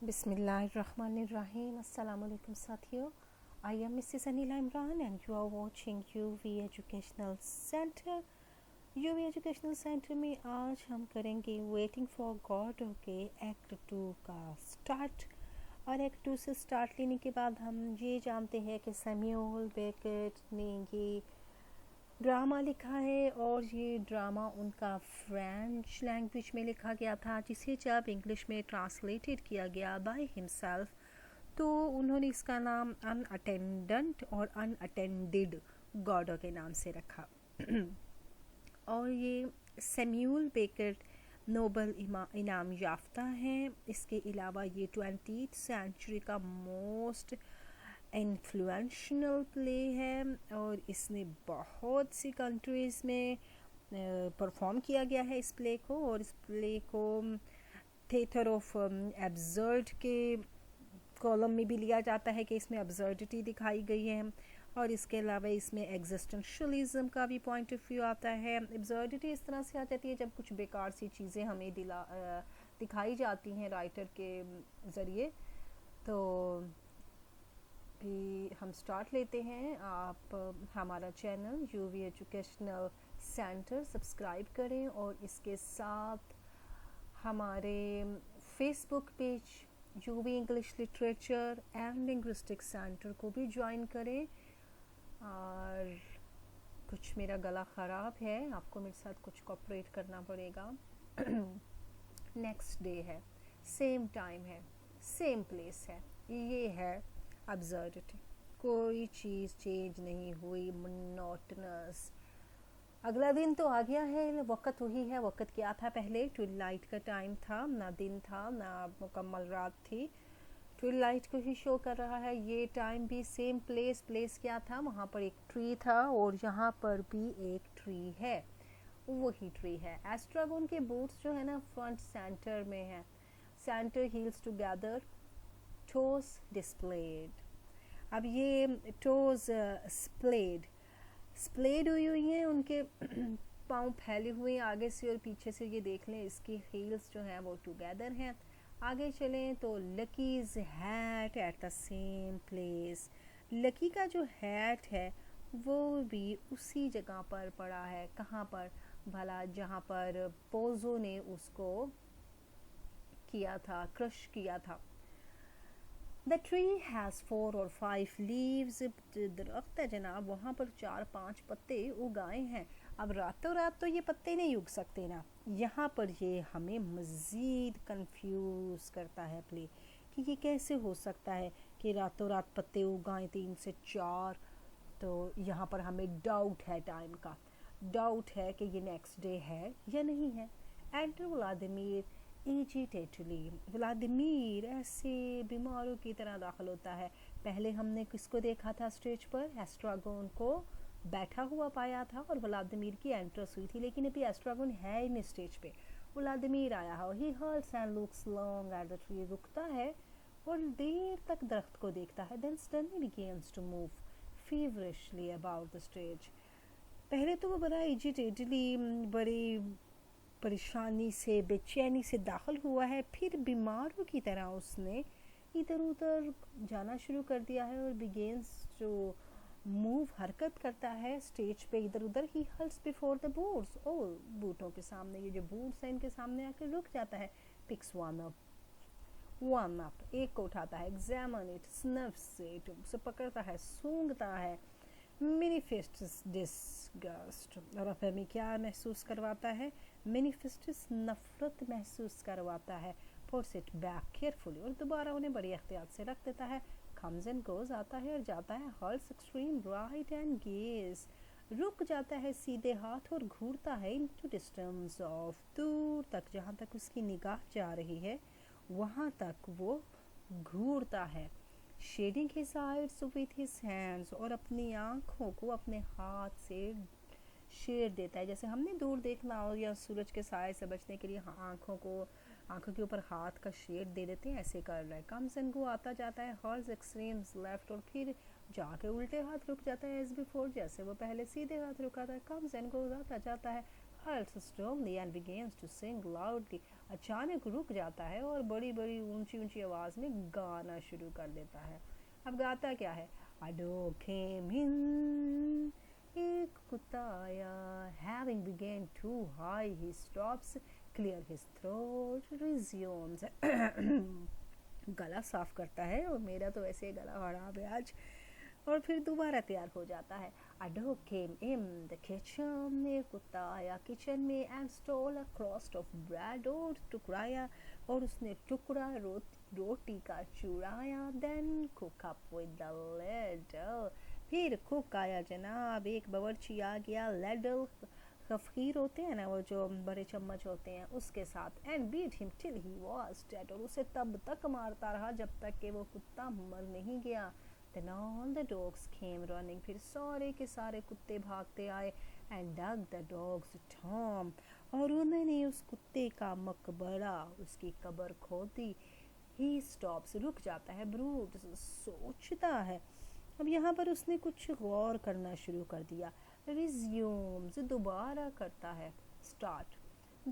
बिस्मिल्लाहिर्रहमानिर्रहीम। अस्सलाम वालेकुम साथियों, I am Mrs Anila Imran and you are watching UV educational centre. UV educational centre में आज हम करेंगे वेटिंग फॉर गॉड के एक्ट 2 का स्टार्ट। और एक्ट 2 से स्टार्ट लेने के बाद हम ये जानते हैं कि सैमुअल बेकेट ने ये ड्रामा लिखा है और ये ड्रामा उनका फ्रेंच लैंग्वेज में लिखा गया था, जिसे जब इंग्लिश में ट्रांसलेटेड किया गया बाय हिमसेल्फ तो उन्होंने इसका नाम अनअटेंडेंट और अनअटेंडेड गॉडों के नाम से रखा। और ये सैमुअल बेकेट नोबल इनाम याफ्ता हैं। इसके अलावा ये 20th सेंचुरी का मोस्ट इन्फ्लुएंशियल प्ले है और इसने बहुत सी कंट्रीज़ में परफॉर्म किया गया है इस प्ले को। और इस प्ले को थिएटर ऑफ एब्सर्ड के कॉलम में भी लिया जाता है कि इसमें एब्सर्डिटी दिखाई गई है। और इसके अलावा इसमें एग्जिस्टेंशलिज्म का भी पॉइंट ऑफ व्यू आता है। एब्सर्डिटी इस तरह से आ जाती है जब कुछ बेकार सी चीज़ें हमें दिखाई जाती हैं राइटर के ज़रिए। तो भी हम स्टार्ट लेते हैं। आप हमारा channel UV educational centre subscribe करें और इसके साथ हमारे Facebook page UV English literature and linguistic centre को भी ज्वाइन करें। और कुछ मेरा गला ख़राब है, आपको मेरे साथ कुछ कोऑपरेट करना पड़ेगा। नेक्स्ट डे है, सेम टाइम है, सेम प्लेस है, ये है अब्सर्डिटी। कोई चीज़ चेंज नहीं हुई, मोनोटनस। अगला दिन तो आ गया है, वक़्त वही है। वक़्त क्या था पहले? ट्विलाइट का टाइम था, ना दिन था ना मुकम्मल रात थी। ट्विलाइट को ही शो कर रहा है। ये टाइम भी सेम प्लेस क्या था? वहाँ पर एक ट्री था और यहाँ पर भी एक ट्री है, वही ट्री है। एस्ट्रागोन के बूट्स जो है ना फ्रंट सेंटर में है, centre heels together, toes displayed. अब ये टोज स्प्लेड हुई हैं, उनके पाँव फैले हुए हैं आगे से और पीछे से। ये देख लें, इसकी हील्स जो हैं वो टुगेदर हैं। आगे चलें तो Lucky's hat at the same place. Lucky का जो हैट है वो भी उसी जगह पर पड़ा है। कहाँ पर भला? जहाँ पर पोजो ने उसको किया था, क्रश किया था। The tree has 4 or 5 leaves। दरख्त है जनाब, वहाँ पर 4-5 पत्ते उगाए हैं। अब रातों रात तो ये पत्ते नहीं उग सकते ना। यहाँ पर ये हमें मज़ीद कंफ्यूज करता है प्ले कि ये कैसे हो सकता है कि रातों रात पत्ते उगाएं 3 से 4। तो यहाँ पर हमें डाउट है, टाइम का डाउट है कि ये नेक्स्ट डे है या नहीं है। Enter Vladimir एजिटेटली। व्लादिमीर ऐसे बीमारों की तरह दाखिल होता है। पहले हमने किसको देखा था स्टेज पर? एस्ट्रागोन को बैठा हुआ पाया था और व्लादिमीर की एंट्रेंस हुई थी, लेकिन अभी एस्ट्रागोन है ही नहीं स्टेज पे। व्लादिमीर आया है। He hurts and looks long at the tree. रुकता है और देर तक दरख्त को देखता है। Then suddenly begins to move feverishly about the stage. पहले तो वो बड़ा एजिटेटली, बड़ी परेशानी से, बेचैनी से दाखिल हुआ है। फिर बीमारों की तरह उसने इधर उधर जाना शुरू कर दिया है और बिगेन्स जो मूव, हरकत करता है स्टेज पे इधर उधर। ही हल्स बिफोर द बूट्स। ओ, बूटों के सामने, ये जो बूट्स हैं इनके सामने आकर रुक जाता है। पिक्स वन अप, एक को उठाता है। एग्जामिन इट, स्नफ्स इट, उसे पकड़ता है, सूंघता है। मैनिफेस्ट्स डिसगस्ट, और हमें क्या महसूस करवाता है? मैनिफेस्ट्स नफरत महसूस करवाता है। पुट्स इट बैक केयरफुली, और दोबारा उन्हें बड़ी एहतियात से रख देता है। कम्स एंड गोज, आता है और जाता है। Halls extreme right and gauge, रुक जाता है सीधे हाथ और घूरता है। इनटू डिस्टेंस ऑफ, दूर तक, जहाँ तक उसकी निगाह जा रही है वहाँ तक वो घूरता है। Shading his eyes with his hands, और अपनी आँखों को अपने हाथ से शेड देता है। जैसे हमने दूर देखना हो या सूरज के साए से बचने के लिए आँखों के ऊपर हाथ का शेड दे देते हैं, ऐसे कर रहा है। कम्स एंड गो, आता जाता है। हॉल्स एक्सट्रीम्स लेफ्ट, और फिर जाके उल्टे हाथ रुक जाता है। एज बिफोर, जैसे वो पहले सीधे हाथ रुका था। कम्स एंड गोज, आता जाता है। Halts strongly and begins to sing loudly, अचानक रुक जाता है और बड़ी बड़ी ऊंची ऊंची आवाज़ में गाना शुरू कर देता है। अब गाता क्या है? A dog came in, एक कुत्ता आया, having begun too high, he stops, clear his throat, resumes। गला साफ करता है, और मेरा तो वैसे गला खराब है आज, और फिर दोबारा तैयार हो जाता है। A dog came in the kitchen, एक कुत्ता आया किचन में, and stole a crust of bread, और टुकराया, और उसने टुकड़ा रोटी का चुराया। Then cook up with the ladle, फिर cook आया जनाब, एक बावर्ची आ गया, ladle खफीर होते हैं ना, वो जो बड़े चम्मच होते हैं, उसके साथ, and beat him till he was dead, और उसे तब तक मारता रहा जब तक कि वो कुत्ता मर नहीं गया। Then all the dogs came running, फिर सारे के सारे कुत्ते भागते आए, and dug the dog's tomb, और उन्होंने उस कुत्ते का मकबरा, उसकी कब्र खोदी। He stops, रुक जाता है, broods, सोचता है। अब यहाँ पर उसने कुछ गौर करना शुरू कर दिया। Resumes, दोबारा करता है, start।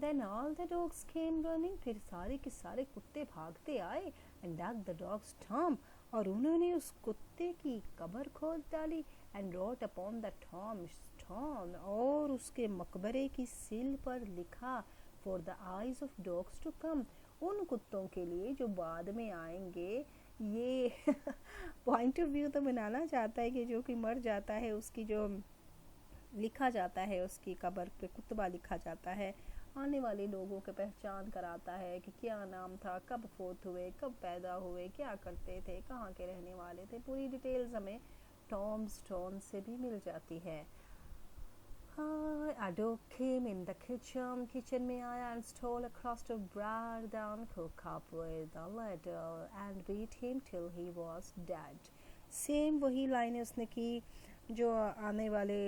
Then all the dogs came running, फिर सारे के सारे कुत्ते भागते आए, and dug the dog's tomb, और उन्होंने उस कुत्ते की कब्र खोद डाली, and wrote upon the tomb, और उसके मकबरे की सिल पर लिखा, for the eyes of dogs to come, उन कुत्तों के लिए जो बाद में आएंगे। ये पॉइंट ऑफ व्यू तो बनाना चाहता है कि जो कि मर जाता है उसकी जो लिखा जाता है, उसकी कब्र पे कुतबा लिखा जाता है, आने वाले लोगों के पहचान कराता है कि क्या नाम था, कब फोत हुए, कब पैदा हुए, क्या करते थे, कहाँ के रहने वाले थे। पूरी डिटेल्स हमें टॉम स्टोन से भी मिल जाती है। A dog came in the kitchen, kitchen में आया, and stole a crust of bread, down cook up with a ladle, and beat him till he was dead। Same वही लाइन उसने की जो आने वाले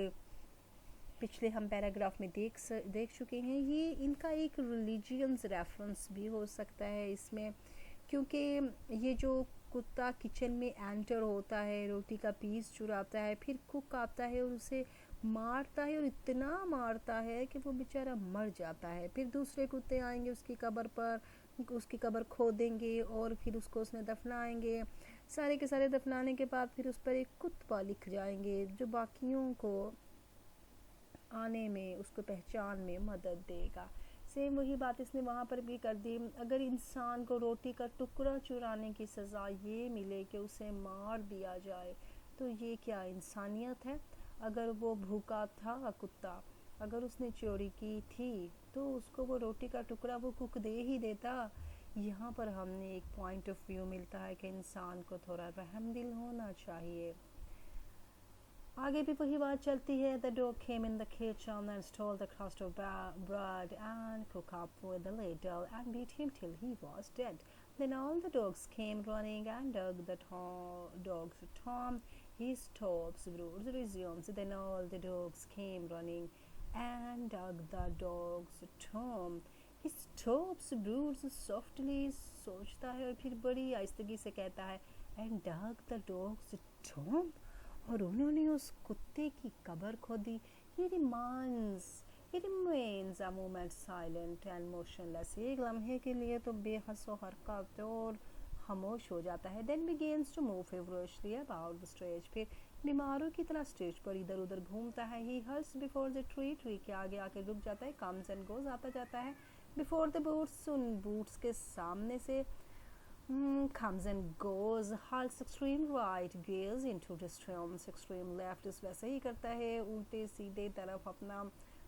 पिछले हम पैराग्राफ में देख चुके हैं। ये इनका एक रिलीजियंस रेफरेंस भी हो सकता है इसमें, क्योंकि ये जो कुत्ता किचन में एंटर होता है, रोटी का पीस चुराता है, फिर कुक आता है और उसे मारता है, और इतना मारता है कि वो बेचारा मर जाता है। फिर दूसरे कुत्ते आएंगे उसकी कब्र पर, उसकी कब्र खोदेंगे, और फिर उसको उसमें दफनाएंगे। सारे के सारे दफनाने के बाद फिर उस पर एक कुतबा लिख जाएंगे जो बाकियों को आने में, उसको पहचान में मदद देगा। सेम वही बात इसने वहाँ पर भी कर दी। अगर इंसान को रोटी का टुकड़ा चुराने की सज़ा ये मिले कि उसे मार दिया जाए, तो ये क्या इंसानियत है? अगर वो भूखा था कुत्ता, अगर उसने चोरी की थी, तो उसको वो रोटी का टुकड़ा वो कुक दे ही देता। यहाँ पर हमने एक पॉइंट ऑफ व्यू मिलता है कि इंसान को थोड़ा रहमदिल होना चाहिए। आगे भी वही बात चलती है। The dog came in the kitchen and stole the crust of bread and cooked up with the ladle and beat him till he was dead. Then all the dogs came running and dug the dog's tomb. He stops, broods, resumes. Then all the dogs came running and dug the dog's tomb. He stops, broods softly, सोचता है और फिर बड़ी आहिस्तगी से कहता है, and dug the dog's tomb, और उन्होंने उस कुत्ते की कब्र खोदी। He remains a moment silent and motionless, एक लम्हे के लिए तो बेहसो हरकत और खामोश हो जाता है। Then begins to move feverishly about the stage, फिर बीमारों की तरह स्टेज पर इधर उधर घूमता है। He halts before the tree, tree के आगे आके रुक जाता है। Comes and goes, आता जाता है। Before the boots, उन बूट्स के सामने से comes and goes, halts extreme right, gaze into distance, extreme left, इस वैसे ही करता है, उल्टे सीधे तरफ अपना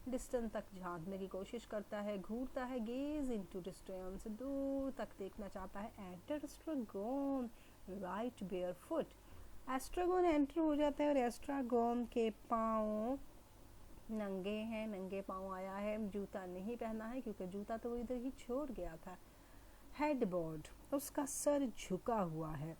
डिस्टेंस तक झांकने की कोशिश करता है, घूरता है, gaze into distance, दूर तक देखना चाहता है। enter Estragon, right barefoot, Estragon enter हो जाता है और एस्ट्रागोन के पाँव नंगे हैं, नंगे पाँव आया है, जूता नहीं पहना है क्योंकि जूता तो वो इधर ही छोड़ गया था। हेडबोर्ड, उसका सर झुका हुआ है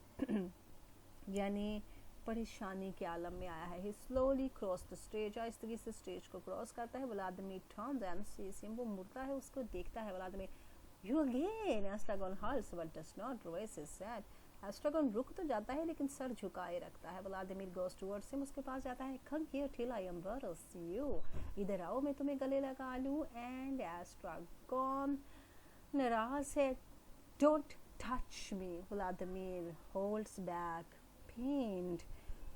यानी परेशानी के आलम में आया है। He slowly crossed the stage, आहिस्ते से स्टेज को क्रॉस करता है। Vladimir turns and sees him, वो मुड़ता है, उसको देखता है। Vladimir, you again, Estragon halts but does not raise his head, Estragon रुक तो जाता है लेकिन सर झुकाए रखता है। व्लादिमीर goes towards him, उसके पास जाता है। Come here till I embarrass you, इधर आओ मैं तुम्हें गले लगा लूँ। And एस्ट्रागोन नाराज है। Don't touch me, Vladimir holds back, pained,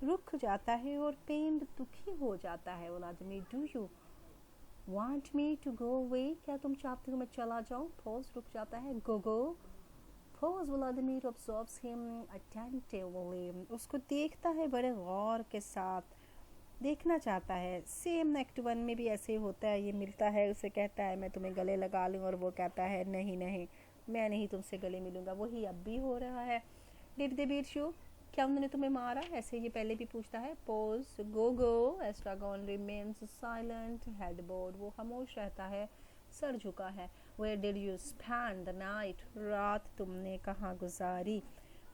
रुक जाता है और पेन्ड दुखी हो जाता है। Vladimir do you want me to go away, क्या तुम चाहते हो मैं चला जाऊँ? पॉज, रुक जाता है। गो। Pause, Vladimir observes him attentively, उसको देखता है बड़े गौर के साथ, देखना चाहता है। सेम एक्ट 1 में भी ऐसे ही होता है, ये मिलता है, उसे कहता है मैं तुम्हें गले लगा लूँ, और वो कहता है नहीं नहीं मैं नहीं तुमसे गले मिलूँगा। वही अब भी हो रहा है। Did they beat you? क्या उन्होंने तुम्हें मारा? ऐसे ये पहले भी पूछता है। Pause, go. Estragon remains silent, head bowed, वो खामोश रहता है, सर झुका है। Where did you spend the night? रात तुमने कहाँ गुजारी?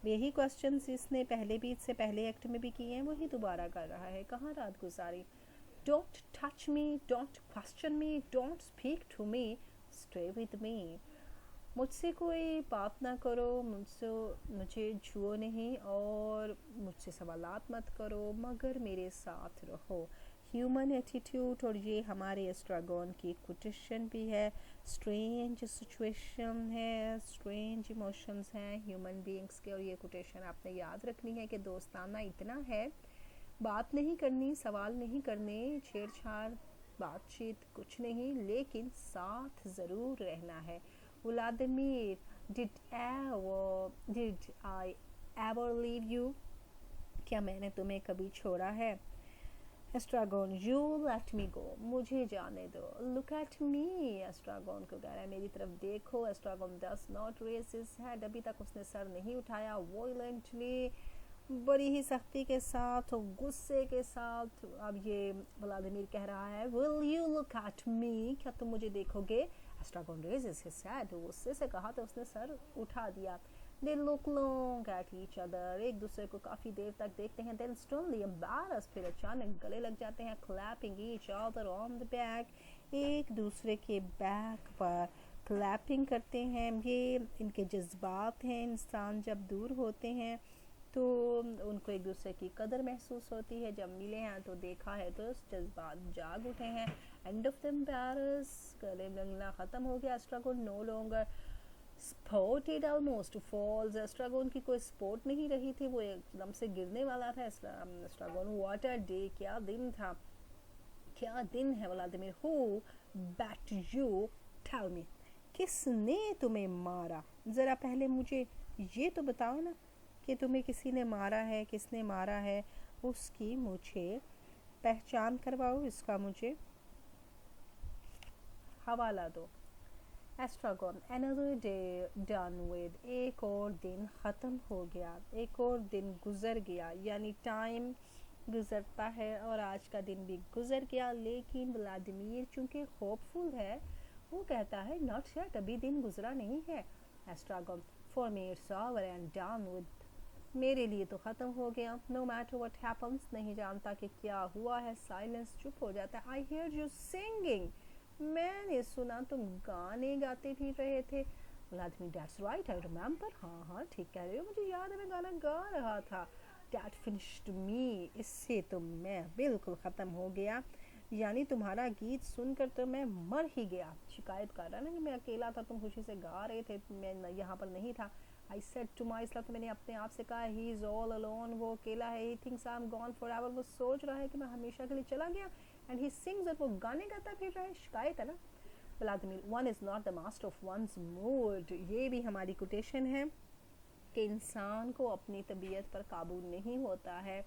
यही क्वेश्चंस इसने पहले भी, इससे पहले एक्ट में भी किए हैं, वही दोबारा कर रहा है। कहाँ रात गुजारी? Don't touch me, don't question me, don't speak to me, stay with me. मुझसे कोई बात ना करो, मुझे छुओ नहीं और मुझसे सवालात मत करो, मगर मेरे साथ रहो। ह्यूमन एटीट्यूड, और ये हमारे एस्ट्रागोन की कोटेशन भी है। स्ट्रेंज सिचुएशन है, स्ट्रेंज इमोशंस हैं ह्यूमन बीइंग्स के, और ये कोटेशन आपने याद रखनी है कि दोस्ताना इतना है, बात नहीं करनी, सवाल नहीं करने, छेड़छाड़ बातचीत कुछ नहीं, लेकिन साथ ज़रूर रहना है। Vladimir, did I ever leave you? क्या मैंने तुम्हें कभी छोड़ा है? Estragon, you let me go, मुझे जाने दो। Look at me, एस्ट्रागोन को कह रहा है मेरी तरफ देखो। Estragon does not raise his head, अभी तक उसने सर नहीं उठाया। Violently, बड़ी ही सख्ती के साथ, गुस्से के साथ अब ये व्लादिमीर कह रहा है Will you look at me? क्या तुम मुझे देखोगे? एस्ट्रागोन raises his head, गुस्से से कहा तो उसने सर उठा दिया। They look long at each other, एक दूसरे को काफ़ी देर तक देखते हैं। Then suddenly embarrassed, फिर अचानक गले लग जाते हैं। Clapping each other on the back, एक दूसरे के बैक पर क्लैपिंग करते हैं। ये इनके जज्बात हैं। इंसान जब दूर होते हैं तो उनको एक दूसरे की कदर महसूस होती है, जब मिले हैं तो देखा है तो जज्बात जाग उठे हैं। एंड ऑफ द एम्बैरस, गले लगना ख़त्म हो गया। Estragon no longer supported almost falls, Estragon की कोई स्पोर्ट नहीं रही थी, वो एकदम से गिरने वाला था। एस्ट्रागोन, व्हाट अ डे, क्या दिन था, क्या दिन है। Vladimir, who beat you, tell me, किसने तुम्हें मारा? ज़रा पहले मुझे ये तो बताओ ना कि तुम्हें किसी ने मारा है, किसने मारा है, उसकी मुझे पहचान करवाओ, इसका मुझे हवाला दो। Estragon, another day done with, एक और दिन ख़त्म हो गया, एक और दिन गुज़र गया, यानी टाइम गुज़रता है और आज का दिन भी गुज़र गया। लेकिन व्लादिमीर चूँकि होपफुल है, वो कहता है नॉट येट, अभी दिन गुज़रा नहीं है। Estragon, for me it's over and done with, मेरे लिए तो ख़त्म हो गया। नो मैटर व्हाट हैपन्स, नहीं जानता कि क्या हुआ है। साइलेंस, चुप हो जाता है। आई हियर यू सिंगिंग, मैंने सुना तुम गाने गाते भी रहे थे। Vladimir, that's right, I remember, हाँ ठीक कह रहे हो, मुझे याद है मैं गाना गा रहा था। दैट फिनिश्ड मी, इससे तो मैं बिल्कुल ख़त्म हो गया, यानी तुम्हारा गीत सुनकर तो मैं मर ही गया। शिकायत कर रहा ना कि मैं अकेला था, तुम खुशी से गा रहे थे, मैं यहाँ पर नहीं था। I said to myself, तो मैंने अपने आप से कहा ही इज़ ऑल अलोन, वो अकेला है। He thinks I am gone for ever, वो सोच रहा है कि मैं हमेशा के लिए चला गया। एंड ही सिंग्स, और वो गाने गाता फिर रहा है। शिकायत है ना। Vladimir, one is not the master of one's mood, ये भी हमारी कोटेशन है कि इंसान को अपनी तबीयत पर काबू नहीं होता है।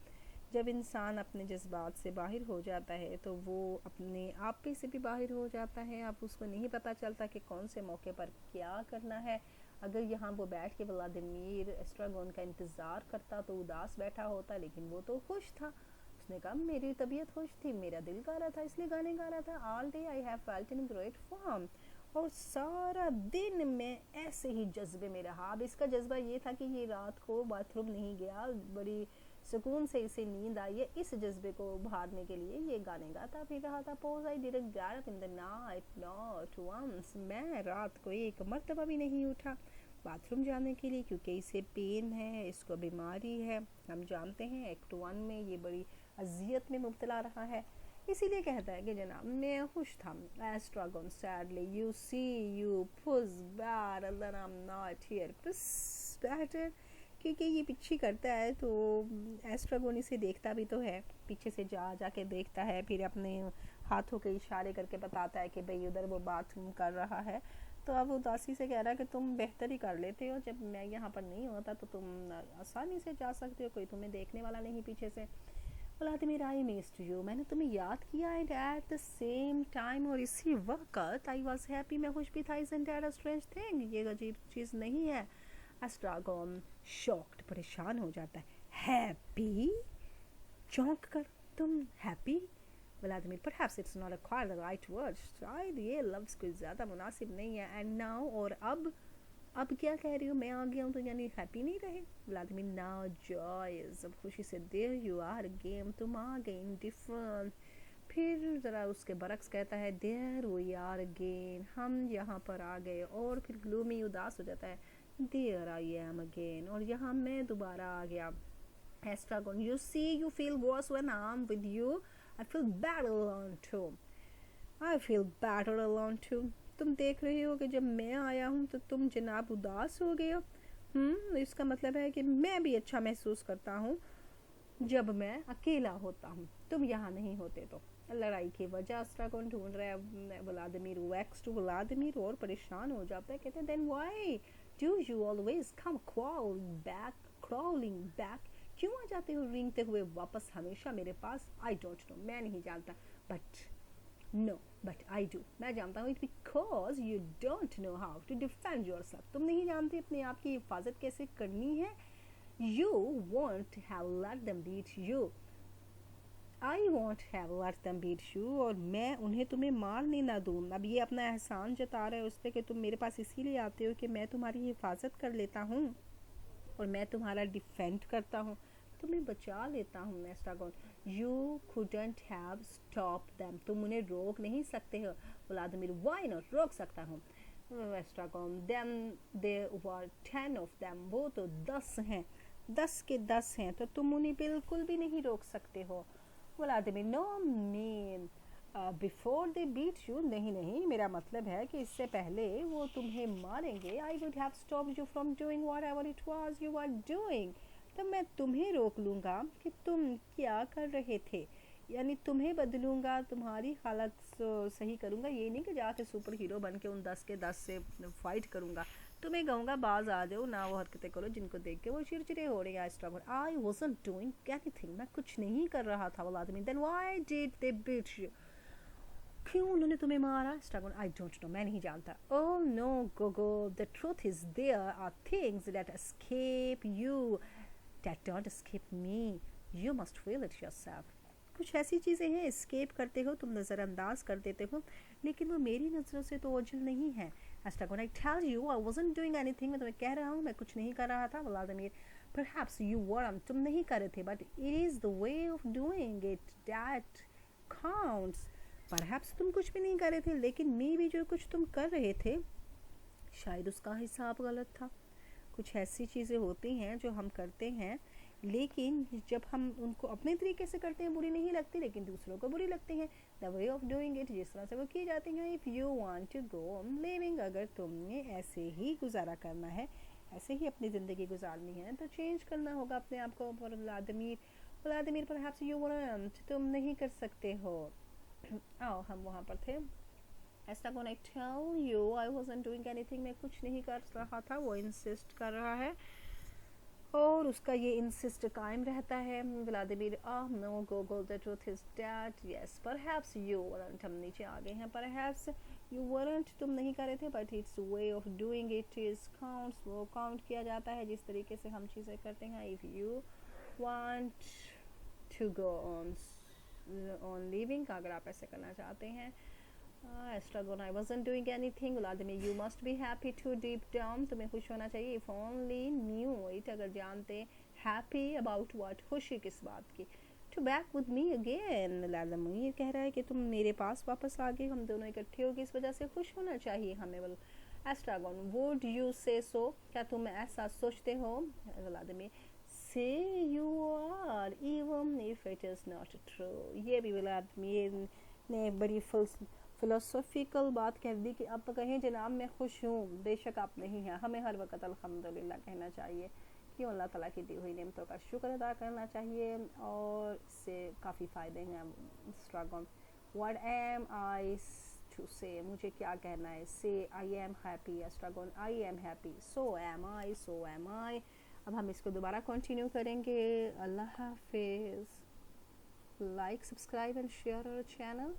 जब इंसान अपने जज्बात से बाहर हो जाता है तो वो अपने आप पे से भी बाहर हो जाता है। अब उसको नहीं पता चलता कि कौन से मौके पर क्या करना है। अगर यहाँ वो बैठ के व्लादिमीर एस्ट्रागोन का इंतज़ार करता तो उदास बैठा होता, लेकिन वो तो खुश था। उसने कहा मेरी तबीयत खुश थी, मेरा दिल गा रहा था, इसलिए गाने गा रहा था। All day I have felt in great form, और सारा दिन मैं ऐसे ही जज्बे में रहा। अब इसका जज्बा ये था कि ये रात को बाथरूम नहीं गया, बड़ी सुकून से इसे नींद आई है, इस जज्बे को उभारने के लिए ये गाने गाता फिर रहा था। Pause, I didn't get up in the night not once, मैं रात को एक मर्तबा भी नहीं उठा बाथरूम जाने के लिए, क्योंकि इसे पेन है, इसको बीमारी है। हम जानते हैं एक्ट 1 में ये बड़ी अजियत में मुब्तला रहा है। इसीलिए कहता है कि जनाब मैं खुश था. Estragon sadly you see you push bad and then I am not here. Push bad क्योंकि ये पीछे करता है तो एस्ट्रागन इसे देखता भी तो है, पीछे से जाके देखता है, फिर अपने हाथों के इशारे करके बताता है कि भाई उधर वो बाथरूम कर रहा है. तो अब उदासी से कह रहा है कि तुम बेहतर ही कर लेते हो, जब मैं यहाँ पर नहीं होता तो तुम आसानी से जा सकते हो, कोई तुम्हें देखने वाला नहीं पीछे से. व्लादिमीर आई मिस्ड यू, मैंने तुम्हें याद किया and at the same time, और इसी वक्त आई वॉज हैप्पी, मैं खुश भी था. Isn't that a strange thing, ये अजीब चीज़ नहीं है. एस्ट्रागन शॉक्ड, परेशान हो जाता है. हैप्पी, चौंक कर, तुम happy? Vladimir perhaps it's not quite the right word, शायद ये लफ्ज़ कुछ ज़्यादा मुनासिब नहीं है. एंड नाउ, और अब क्या कह रही हो, मैं आ गया हूँ तो यानी हैप्पी नहीं रहे? व्लादिमीर नाउ जॉयस, अब खुशी से, देयर यू आर अगेन, तुम आ गए, इंडिफरेंट. फिर ज़रा उसके बरक्स कहता है, देयर वी आर अगेन, हम यहाँ पर आ गए. और फिर ग्लूमी, उदास हो जाता है, देयर आई एम अगेन, और यहाँ मैं दोबारा आ गया. एस्ट्रागन, you see you feel worse when I'm with you. I feel better alone too. I feel better alone too. तुम देख रही हो कि जब मैं आया हूँ तो तुम जनाब उदास हो गए हो. इसका मतलब है कि मैं भी अच्छा महसूस करता हूँ जब मैं अकेला होता हूँ, तुम यहाँ नहीं होते तो. लड़ाई की वजह एस्ट्रागन ढूंढ रहा है. व्लादिमीर वैक्स टू व्लादिमीर, और परेशान हो जाता है. कहते हैं, then why do you always come crawling back? क्यों आ जाते हो रेंगते हुए वापस हमेशा मेरे पास? आई डोंट नो, मैं नहीं जानता. बट आई डू, मैं जानता हूँ. Because you don't know how to defend yourself, तुम नहीं जानते अपने आप की हिफाजत कैसे करनी है. You won't have let them beat you, I won't have let them beat you, और मैं उन्हें तुम्हें मारने ना दूँ. अब ये अपना एहसान जता रहा है उस पर कि तुम मेरे पास इसीलिए आते हो कि मैं तुम्हारी हिफाजत कर लेता हूँ और मैं तुम्हारा डिफेंड करता हूँ, तुम्हें बचा लेता हूँ. एस्ट्रागन, you couldn't have stopped them, तुम उन्हें रोक नहीं सकते हो. व्लादिमीर, why not, रोक सकता हूँ. एस्ट्रागन, then there were 10 of them, वो तो 10 हैं, 10 के 10 हैं, तो तुम उन्हें बिल्कुल भी नहीं रोक सकते हो. Vladimir, no mean before they beat you, नहीं, मेरा मतलब है कि इससे पहले वो तुम्हें मारेंगे. I would have stopped you from doing whatever it was you are doing, तब मैं तुम्हें रोक लूँगा कि तुम क्या कर रहे थे, यानी तुम्हें बदलूँगा, तुम्हारी हालत सही करूँगा. ये नहीं कि जाके सुपर हीरो बन के उन 10 के 10 से फाइट करूँगा, तुम्हें कहूँगा बाज आ जाओ ना, वो हरकतें करो जिनको देख के वो चिड़चिड़े हो रहे हैं. Struggle, I wasn't doing anything, मैं कुछ नहीं कर रहा था. Vladimir, then why did they beat you, क्यों उन्होंने तुम्हें मारा? स्ट्रगल, आई डोंट नो, मैं नहीं जानता. Oh no Gogo, the truth is there are things that escape you that don't escape me, you must feel it yourself. कुछ ऐसी चीज़ें हैं एस्केप करते हो तुम, नज़रअंदाज कर देते हो, लेकिन वो मेरी नज़रों से तो ओझल नहीं है. Estragon, I tell you I wasn't doing anything, मैं तुम्हें कह रहा हूँ मैं कुछ नहीं कर रहा था. व्लादिमीर, परहैप्स यू वर, तुम नहीं कर रहे थे, but it is the way of doing it that counts. Perhaps तुम कुछ भी नहीं कर रहे थे, लेकिन मे भी जो कुछ तुम कर रहे थे शायद उसका हिसाब गलत था. कुछ ऐसी चीज़ें होती हैं जो हम करते हैं, लेकिन जब हम उनको अपने तरीके से करते हैं बुरी नहीं लगती, लेकिन दूसरों को बुरी लगती हैं. The way of doing it, जिस तरह से वो की जाती हैं. If you want to go on living, अगर तुमने ऐसे ही गुजारा करना है, ऐसे ही अपनी ज़िंदगी गुजारनी है, तो चेंज करना होगा अपने आप को. व्लादिमीर, परहैप्स यू वांट, तुम नहीं कर सकते हो. आओ, हम वहाँ पर थे. Estragon, I tell you I wasn't doing anything, मैं कुछ नहीं कर रहा था. वो इंसिस्ट कर रहा है और उसका ये इंसिस्ट कायम रहता है. Vladimir, no Gogo, the truth is that yes perhaps you weren't, हम नीचे आ गए हैं. परहैप्स यू वरंट, तुम नहीं कर रहे थे, but it's way of doing it is counts, वो काउंट किया जाता है जिस तरीके से हम चीज़ें करते हैं. If you want to go on living, अगर आप ऐसे करना चाहते हैं. Estragon, I wasn't doing anything. Vladimir, you must be happy too deep down, तुम्हें खुश होना चाहिए. इफ ओनली न्यू इट, अगर जानते. हैप्पी अबाउट व्हाट, खुशी किस बात की. To back with me again, Vladimir कह रहा है कि तुम मेरे पास वापस आ गए, हम दोनों इकट्ठे हो गए, इस वजह से खुश होना चाहिए हमें. एस्ट्रागन, वुड यू से सो, क्या तुम ऐसा सोचते हो? Vladimir, say you are even if it is not true. ये भी व्लादिमीर ने बड़ी फिलोसॉफिकल बात कह दी कि आप कहें जनाब मैं खुश हूँ, बेशक आप नहीं हैं। हमें हर वक्त अल्हम्दुलिल्लाह कहना चाहिए कि अल्लाह ताला की दी हुई नेमतों का शुक्र अदा करना चाहिए, और इससे काफ़ी फ़ायदे हैं। Struggle what am I to say, मुझे क्या कहना है। Say I am happy, struggle I am happy, so am I, so am I. अब हम इसको दोबारा कंटिन्यू करेंगे। अल्लाह हाफिज़। Like, subscribe and share our channel.